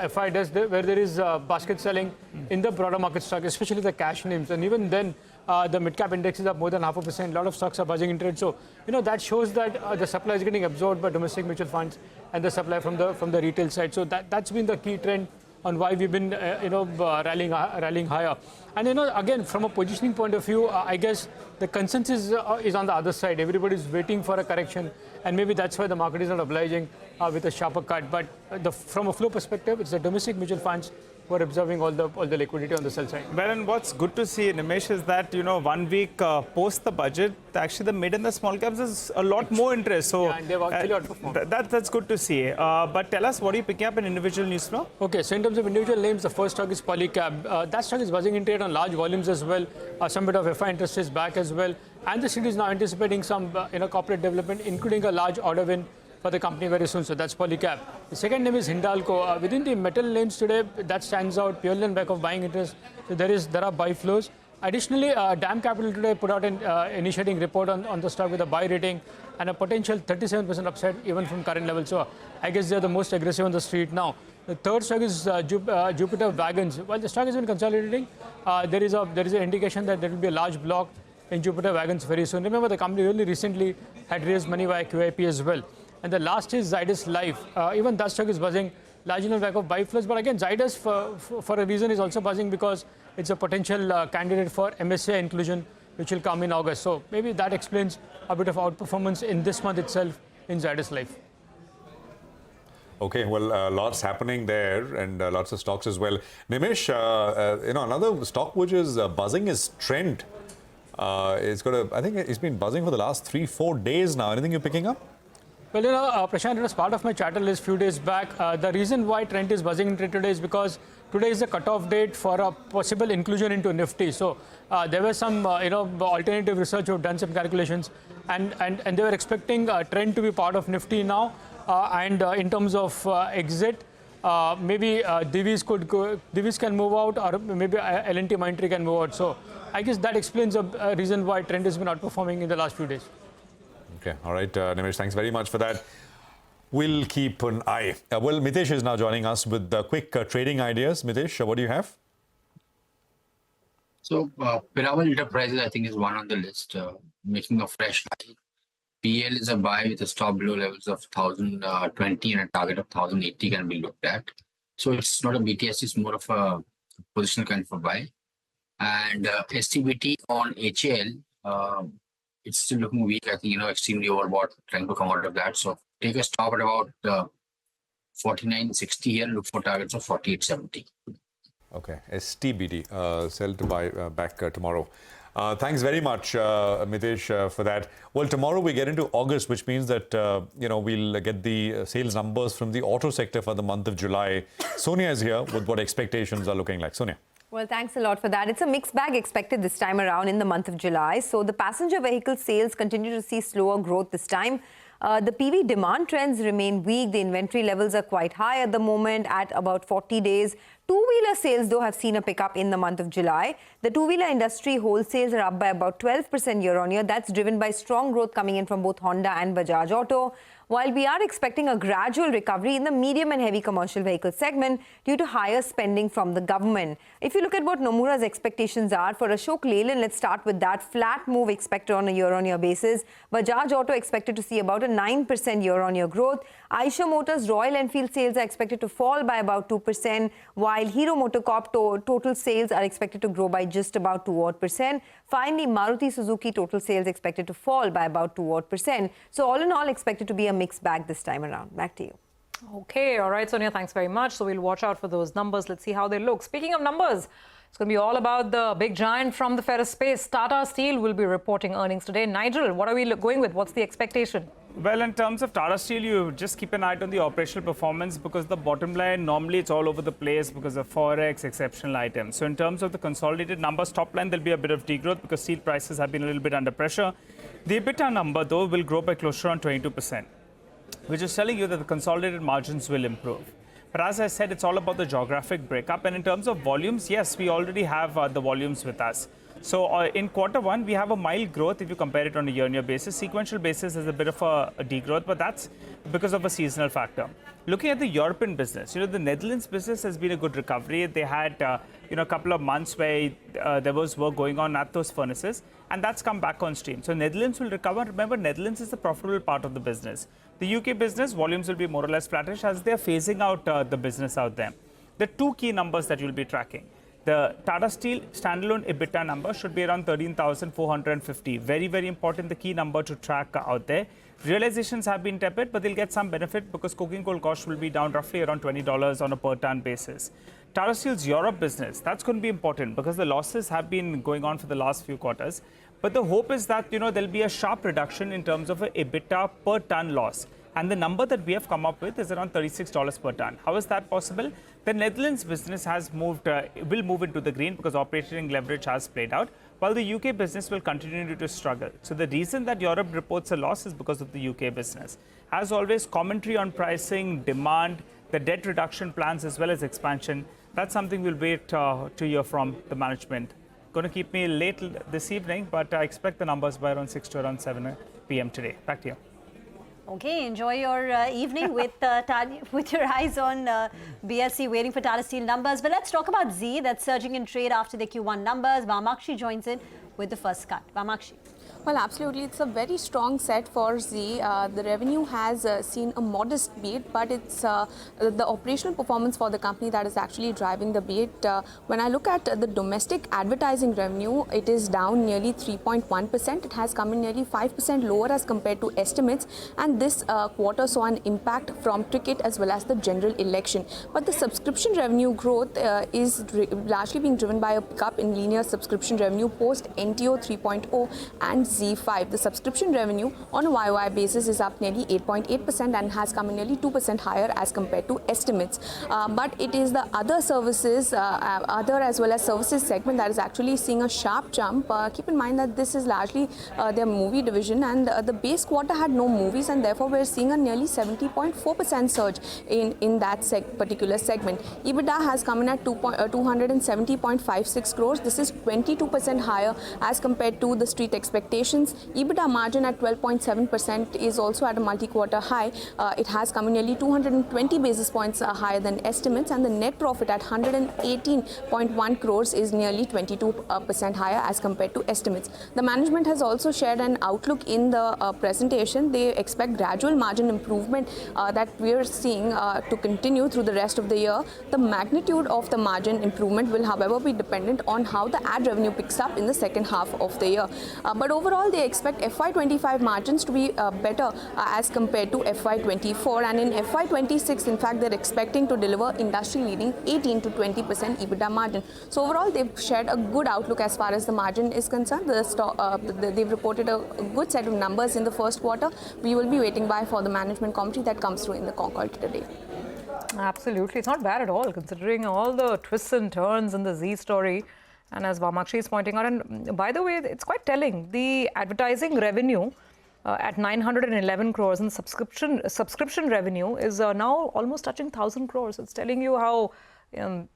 FI desks where there is basket selling in the broader market stock, especially the cash names. And even then, the mid-cap index is up more than 0.5%. A lot of stocks are buzzing into it. So, that shows that the supply is getting absorbed by domestic mutual funds and the supply from the retail side. So that's been the key trend on why we've been, rallying higher. And, again, from a positioning point of view, I guess the consensus is on the other side. Everybody's waiting for a correction, and maybe that's why the market is not obliging with a sharper cut. But from a flow perspective, it's the domestic mutual funds who are observing all the liquidity on the sell side. Well, and what's good to see, Nimesh, is that, 1 week post the budget, actually the mid and the small caps is a lot more interest. So and they've actually outperformed. That's good to see. But tell us, what are you picking up in individual news flow? Okay, so in terms of individual names, the first stock is Polycab. That stock is buzzing into it on large volumes as well. Some bit of FI interest is back as well. And the city is now anticipating some corporate development, including a large order win for the company very soon. So that's Polycab. The second name is Hindalco. Within the metal names today, that stands out purely on back of buying interest. So there are buy flows. Additionally, DAM Capital today put out an initiating report on the stock with a buy rating and a potential 37% upside even from current levels. So I guess they're the most aggressive on the street now. The third stock is Jupiter Wagons. While the stock has been consolidating, there is an indication that there will be a large block in Jupiter Wagons very soon. Remember, the company really recently had raised money via QIP as well. And the last is Zydus Life. Even that stock is buzzing largely on the back of buy flows. But again, Zydus for a reason is also buzzing because it's a potential candidate for MSCI inclusion, which will come in August. So maybe that explains a bit of outperformance in this month itself in Zydus Life. Okay, well, lots happening there and lots of stocks as well. Nimesh, another stock which is buzzing is Trent. I think it's been buzzing for the last 3-4 days now. Anything you're picking up? Well, Prashant, it was part of my charter list a few days back. The reason why Trent is buzzing into today is because today is the cutoff date for a possible inclusion into Nifty. So there were some, alternative research who have done some calculations, and they were expecting Trent to be part of Nifty now. In terms of exit, maybe Divis can move out, or maybe L&T Mindtree can move out. So I guess that explains a reason why Trent has been outperforming in the last few days. Okay, all right, Nimesh, thanks very much for that. We'll keep an eye. Well, Mitesh is now joining us with quick trading ideas. Mitesh, what do you have? So, Piramal Enterprises, I think, is one on the list, making a fresh high. PL is a buy with a stop below levels of 1,020 and a target of 1,080 can be looked at. So, it's not a BTS, it's more of a positional kind of a buy. And STBT on HL, it's still looking weak. I think, extremely overbought, trying to come out of that. So take a stop at about 49.60 here. Look for targets of 48.70. Okay, STBT, sell to buy back tomorrow. Thanks very much, Mitesh, for that. Well, tomorrow we get into August, which means that, we'll get the sales numbers from the auto sector for the month of July. Sonia is here with what expectations are looking like. Sonia. Well, thanks a lot for that. It's a mixed bag expected this time around in the month of July. So the passenger vehicle sales continue to see slower growth this time. The PV demand trends remain weak. The inventory levels are quite high at the moment at about 40 days. Two-wheeler sales, though, have seen a pickup in the month of July. The two-wheeler industry wholesales are up by about 12% year-on-year. That's driven by strong growth coming in from both Honda and Bajaj Auto. While we are expecting a gradual recovery in the medium and heavy commercial vehicle segment due to higher spending from the government. If you look at what Nomura's expectations are for Ashok Leyland, let's start with that. Flat move expected on a year-on-year basis. Bajaj Auto expected to see about a 9% year-on-year growth. Eicher Motors Royal Enfield sales are expected to fall by about 2%, while Hero MotoCorp total sales are expected to grow by just about 2%. Finally, Maruti Suzuki total sales expected to fall by about 2%. So all in all, expected to be a mixed bag this time around. Back to you. Okay, all right, Sonia, thanks very much. So we'll watch out for those numbers. Let's see how they look. Speaking of numbers, it's going to be all about the big giant from the ferrous space. Tata Steel will be reporting earnings today. Nigel, what are we going with? What's the expectation? Well, in terms of Tata Steel, you just keep an eye on the operational performance because the bottom line, normally it's all over the place because of Forex, exceptional items. So in terms of the consolidated numbers, top line, there'll be a bit of degrowth because steel prices have been a little bit under pressure. The EBITDA number, though, will grow by close to around 22%, which is telling you that the consolidated margins will improve. But as I said, it's all about the geographic breakup. And in terms of volumes, yes, we already have the volumes with us. So in quarter one, we have a mild growth if you compare it on a year-on-year basis. Sequential basis is a bit of a degrowth, but that's because of a seasonal factor. Looking at the European business, the Netherlands business has been a good recovery. They had, a couple of months where there was work going on at those furnaces, and that's come back on stream. So Netherlands will recover. Remember, Netherlands is the profitable part of the business. The UK business volumes will be more or less flattish as they're phasing out the business out there. The two key numbers that you'll be tracking. The Tata Steel standalone EBITDA number should be around 13,450. Very, very important, the key number to track out there. Realizations have been tepid, but they'll get some benefit because coking coal cost will be down roughly around $20 on a per ton basis. Tata Steel's Europe business, that's going to be important because the losses have been going on for the last few quarters. But the hope is that, there'll be a sharp reduction in terms of a EBITDA per ton loss. And the number that we have come up with is around $36 per ton. How is that possible? The Netherlands business has will move into the green because operating leverage has played out, while the UK business will continue to struggle. So the reason that Europe reports a loss is because of the UK business. As always, commentary on pricing, demand, the debt reduction plans as well as expansion, that's something we'll wait to hear from the management. Going to keep me late this evening, but I expect the numbers by around 6 to around 7 p.m. today. Back to you. Okay, enjoy your evening with your eyes on BSE waiting for Tata Steel numbers. But let's talk about Zee that's surging in trade after the Q1 numbers. Vamakshi joins in with the first cut. Vamakshi. Well, absolutely. It's a very strong set for Zee. The revenue has seen a modest beat, but it's the operational performance for the company that is actually driving the beat. When I look at the domestic advertising revenue, it is down nearly 3.1%. It has come in nearly 5% lower as compared to estimates. And this quarter saw an impact from cricket as well as the general election. But the subscription revenue growth is largely being driven by a pickup in linear subscription revenue post NTO 3.0 and Z5. The subscription revenue on a YOY basis is up nearly 8.8% and has come in nearly 2% higher as compared to estimates. But it is the other services, other as well as services segment that is actually seeing a sharp jump. Keep in mind that this is largely their movie division, and the base quarter had no movies, and therefore we're seeing a nearly 70.4% surge in that particular segment. EBITDA has come in at 270.56 crores. This is 22% higher as compared to the street expectations. EBITDA margin at 12.7% is also at a multi-quarter high. It has come in nearly 220 basis points higher than estimates, and the net profit at 118.1 crores is nearly 22% higher as compared to estimates. The management has also shared an outlook in the presentation. They expect gradual margin improvement that we are seeing to continue through the rest of the year. The magnitude of the margin improvement will, however, be dependent on how the ad revenue picks up in the second half of the year. But overall, they expect FY25 margins to be better as compared to FY24, and in FY26, in fact, they're expecting to deliver industry-leading 18 to 20% EBITDA margin. So overall, they've shared a good outlook as far as the margin is concerned. They've reported a good set of numbers in the first quarter. We will be waiting for the management commentary that comes through in the con call today. Absolutely. It's not bad at all, considering all the twists and turns in the Zee story. And as Vamakshi is pointing out, and by the way, it's quite telling. The advertising revenue at 911 crores and subscription revenue is now almost touching 1,000 crores. It's telling you how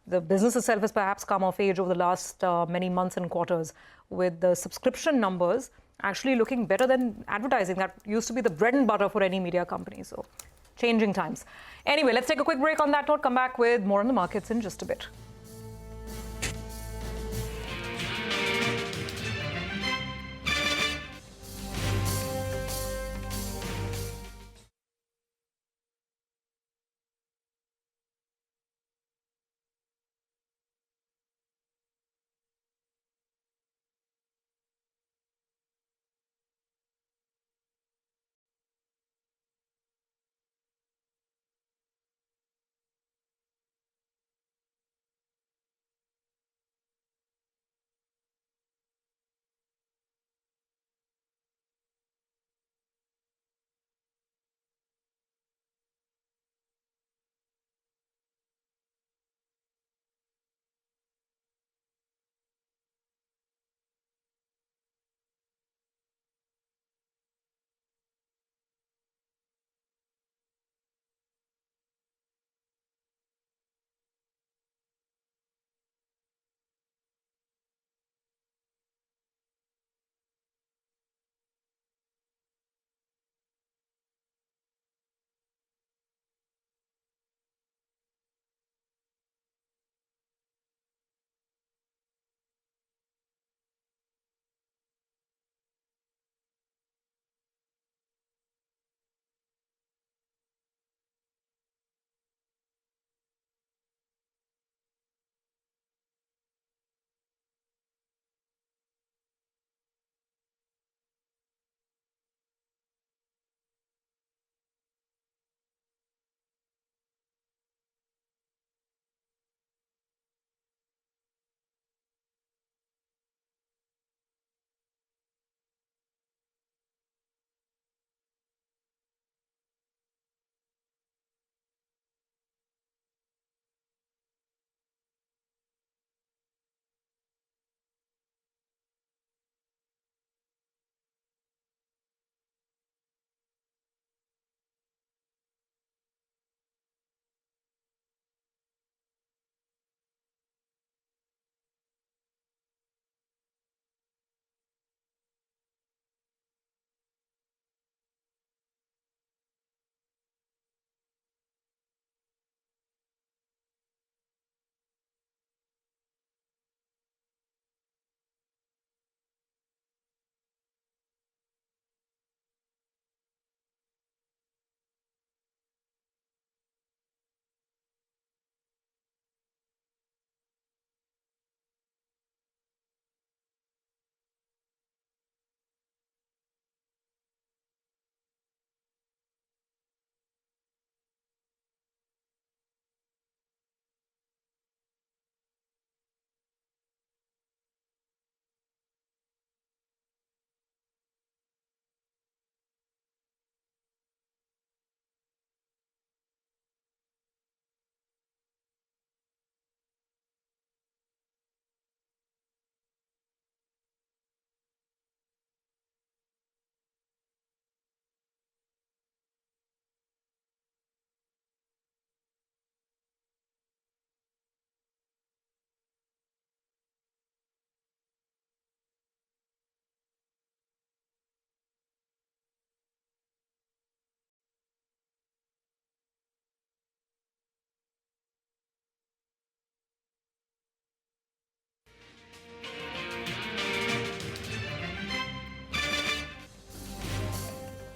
the business itself has perhaps come of age over the last many months and quarters, with the subscription numbers actually looking better than advertising. That used to be the bread and butter for any media company. So changing times. Anyway, let's take a quick break on that note. Come back with more on the markets in just a bit.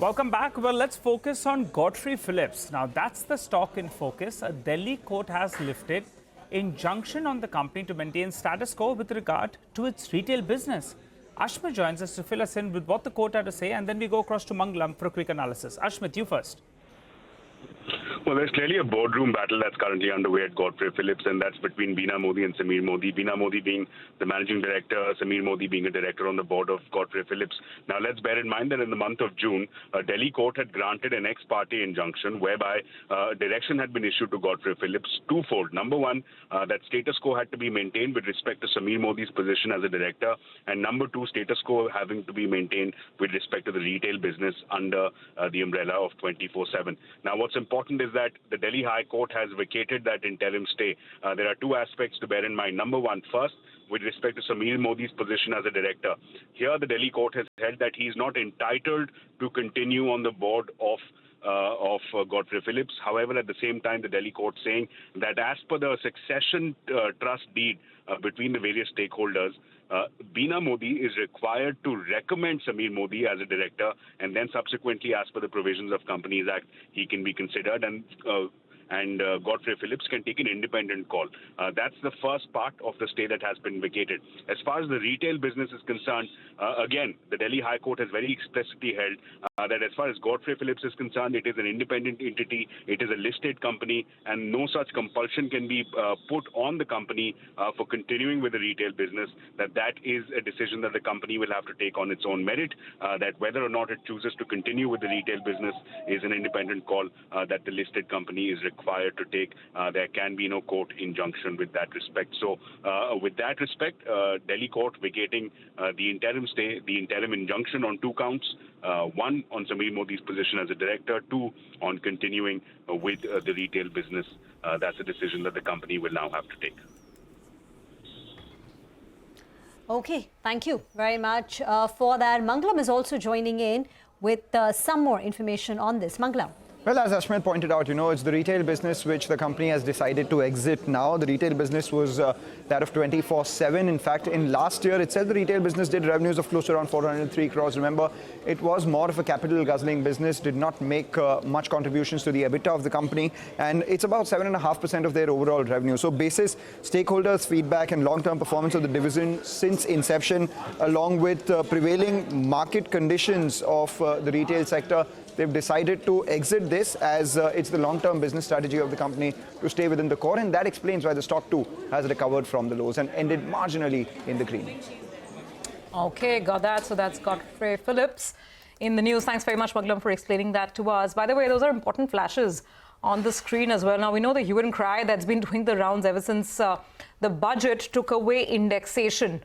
Welcome back. Well, let's focus on Godrej Phillips. Now, that's the stock in focus. A Delhi court has lifted injunction on the company to maintain status quo with regard to its retail business. Ashmit joins us to fill us in with what the court had to say, and then we go across to Manglam for a quick analysis. Ashmit, you first. Well, there's clearly a boardroom battle that's currently underway at Godrej Phillips, and that's between Beena Modi and Sameer Modi. Beena Modi being the managing director, Sameer Modi being a director on the board of Godrej Phillips. Now, let's bear in mind that in the month of June, a Delhi court had granted an ex parte injunction whereby direction had been issued to Godrej Phillips twofold. Number one, that status quo had to be maintained with respect to Sameer Modi's position as a director, and number two, status quo having to be maintained with respect to the retail business under the umbrella of 24/7. Now, what's important is that the Delhi High Court has vacated that interim stay. There are two aspects to bear in mind. Number one, first, with respect to Sameer Modi's position as a director. Here, the Delhi court has held that he is not entitled to continue on the board of Godrej Phillips. However, at the same time, the Delhi court saying that as per the succession trust deed between the various stakeholders, Beena Modi is required to recommend Sameer Modi as a director, and then subsequently, as per the provisions of Companies Act, he can be considered, and Godrej Phillips can take an independent call. That's the first part of the stay that has been vacated. As far as the retail business is concerned, again, the Delhi High Court has very explicitly held that as far as Godrej Phillips is concerned, it is an independent entity, it is a listed company, and no such compulsion can be put on the company for continuing with the retail business. That is a decision that the company will have to take on its own merit, that whether or not it chooses to continue with the retail business is an independent call that the listed company is required to take. There can be no court injunction with that respect. So with that respect, Delhi court vacating the interim stay, the interim injunction on two counts, one on Sameer Modi's position as a director, two on continuing with the retail business. That's a decision that the company will now have to take. Okay, thank you very much for that. Manglam is also joining in with some more information on this. Manglam. Well, as Ashmit pointed out, it's the retail business which the company has decided to exit now. The retail business was that of 24/7. In fact, in last year itself, the retail business did revenues of close to around 403 crores. Remember, it was more of a capital guzzling business, did not make much contributions to the EBITDA of the company, and it's about 7.5% of their overall revenue. So basis stakeholders' feedback and long-term performance of the division since inception, along with prevailing market conditions of the retail sector, they've decided to exit this as it's the long-term business strategy of the company to stay within the core, and that explains why the stock too has recovered from the lows and ended marginally in the green. Okay, got that. So that's Godrej Phillips in the news. Thanks very much, Manglam, for explaining that to us. By the way, those are important flashes on the screen as well. Now, we know the hue and cry that's been doing the rounds ever since the budget took away indexation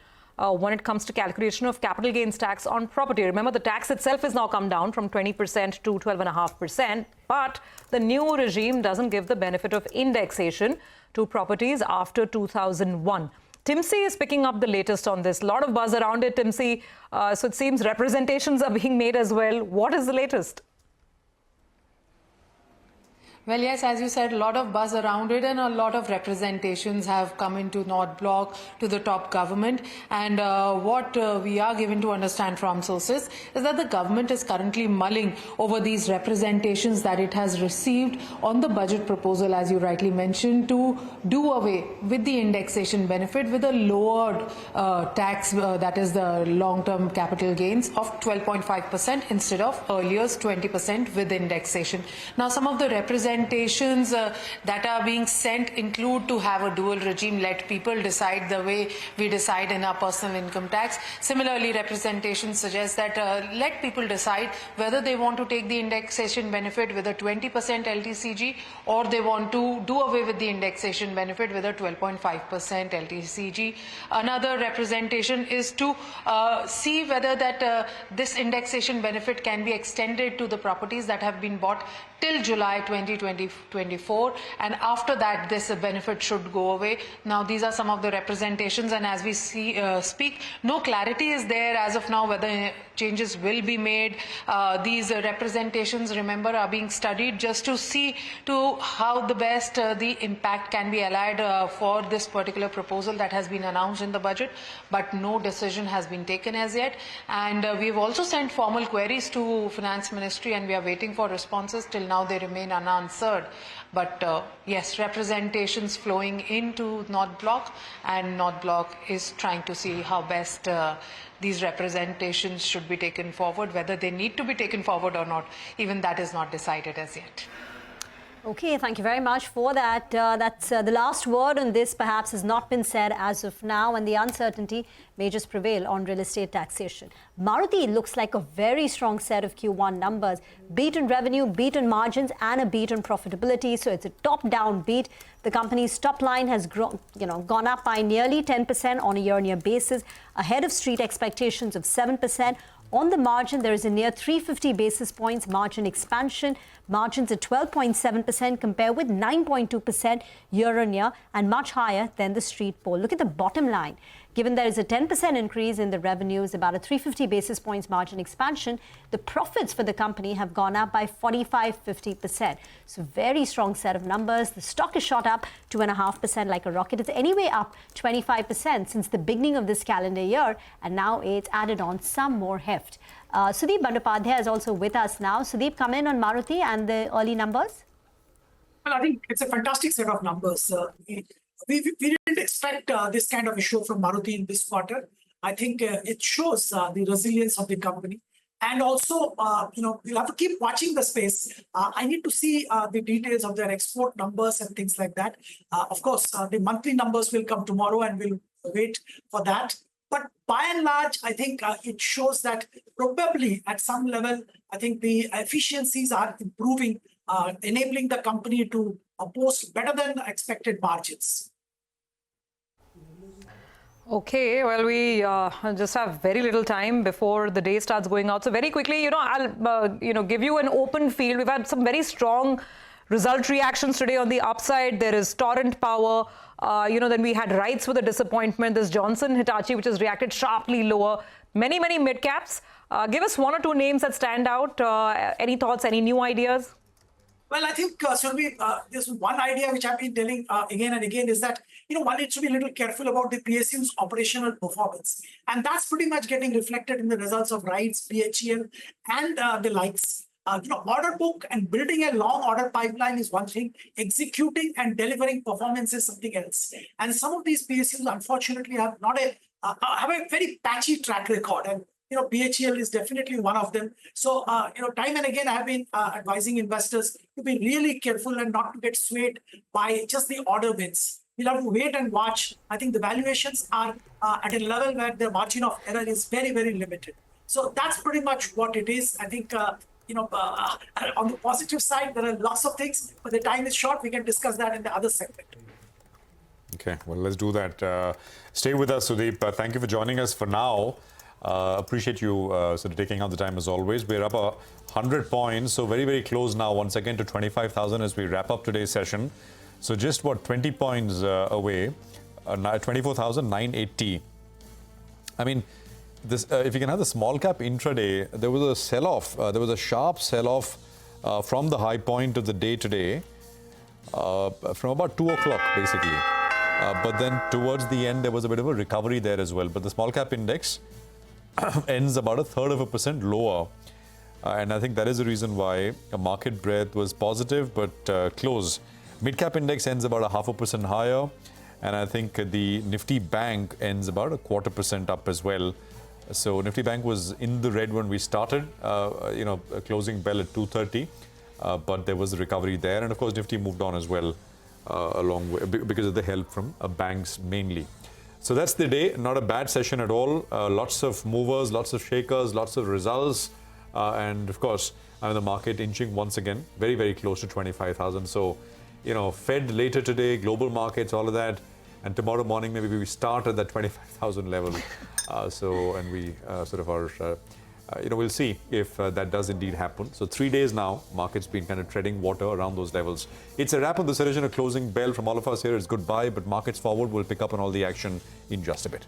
when it comes to calculation of capital gains tax on property. Remember, the tax itself has now come down from 20% to 12.5%, but the new regime doesn't give the benefit of indexation to properties after 2001. Timsy is picking up the latest on this. A lot of buzz around it, Timsy. So it seems representations are being made as well. What is the latest? Well, yes, as you said, a lot of buzz around it and a lot of representations have come into North Block to the top government. And what we are given to understand from sources is that the government is currently mulling over these representations that it has received on the budget proposal, as you rightly mentioned, to do away with the indexation benefit with a lowered tax, that is the long-term capital gains of 12.5% instead of earlier's 20% with indexation. Now, some of the representations that are being sent include to have a dual regime, let people decide the way we decide in our personal income tax. Similarly, representations suggest that let people decide whether they want to take the indexation benefit with a 20% LTCG or they want to do away with the indexation benefit with a 12.5% LTCG. Another representation is to see whether that this indexation benefit can be extended to the properties that have been bought till July 2024, and after that this benefit should go away. Now, these are some of the representations, and as we speak, no clarity is there as of now whether changes will be made. These representations, remember, are being studied just to see to how the best the impact can be allied for this particular proposal that has been announced in the budget, but no decision has been taken as yet. And we've also sent formal queries to Finance Ministry, and we are waiting for responses. Till now they remain unanswered. But yes, representations flowing into North Block, and North Block is trying to see how best these representations should be taken forward, whether they need to be taken forward or not. Even that is not decided as yet. Okay, thank you very much for that. That's the last word on this perhaps has not been said as of now, and the uncertainty may just prevail on real estate taxation. Maruti looks like a very strong set of Q1 numbers. Beat in revenue, beat in margins, and a beat in profitability. So it's a top-down beat. The company's top line has gone up by nearly 10% on a year-on-year basis, ahead of street expectations of 7%. On the margin, there is a near 350 basis points margin expansion. Margins at 12.7% compared with 9.2% year-on-year and much higher than the street poll. Look at the bottom line. Given there is a 10% increase in the revenues, about a 350 basis points margin expansion, the profits for the company have gone up by 45-50%. So very strong set of numbers. The stock is shot up 2.5% like a rocket. It's anyway up 25% since the beginning of this calendar year, and now it's added on some more heft. Sudeep Bandyopadhyay is also with us now. Sudeep, come in on Maruti and the early numbers. Well, I think it's a fantastic set of numbers. We didn't expect this kind of a show from Maruti in this quarter. I think it shows the resilience of the company. And also, we'll have to keep watching the space. I need to see the details of their export numbers and things like that. Of course, the monthly numbers will come tomorrow, and we'll wait for that. But by and large, I think it shows that probably at some level, I think the efficiencies are improving, enabling the company to post better than expected margins. Okay, well, we just have very little time before the day starts going out. So very quickly, I'll give you an open field. We've had some very strong result reactions today on the upside. There is Torrent Power. Then we had REITs with a disappointment. There's Johnson Hitachi, which has reacted sharply lower. Many mid caps. Give us one or two names that stand out. Any thoughts? Any new ideas? Well, I think, Surabhi, there's one idea which I've been telling again and again is that, one needs to be a little careful about the PSU's operational performance. And that's pretty much getting reflected in the results of REITs, BHEL, and the likes. Order book and building a long order pipeline is one thing. Executing and delivering performance is something else. And some of these PSUs, unfortunately, have have a very patchy track record. And BHEL is definitely one of them. So, time and again, I have been advising investors to be really careful and not to get swayed by just the order wins. We'll have to wait and watch. I think the valuations are at a level where the margin of error is very, very limited. So that's pretty much what it is. I think, on the positive side, there are lots of things, but the time is short. We can discuss that in the other segment. Okay, well, let's do that. Stay with us, Sudeep. Thank you for joining us for now. Appreciate you sort of taking out the time as always. We're up 100 points, so very, very close now once again to 25,000 as we wrap up today's session. So just 20 points away, 24,980. I mean, this if you can have the small cap intraday, there was a sell-off. There was a sharp sell-off from the high point of the day today, from about 2 o'clock basically. But then towards the end, there was a bit of a recovery there as well. But the small cap index ends about 1/3% lower. And I think that is the reason why a market breadth was positive, but close. Mid-cap index ends about 0.5% higher. And I think the Nifty Bank ends about 0.25% up as well. So Nifty Bank was in the red when we started, a closing bell at 2:30. But there was a recovery there. And of course, Nifty moved on as well along because of the help from banks mainly. So that's the day. Not a bad session at all. Lots of movers, lots of shakers, lots of results. And of course, the market inching once again, very, very close to 25,000. So, Fed later today, global markets, all of that. And tomorrow morning, maybe we start at that 25,000 level. And we sort of are, we'll see if that does indeed happen. So 3 days now, market's been kind of treading water around those levels. It's a wrap on the session, a closing bell from all of us here. It's goodbye, but markets forward will pick up on all the action in just a bit.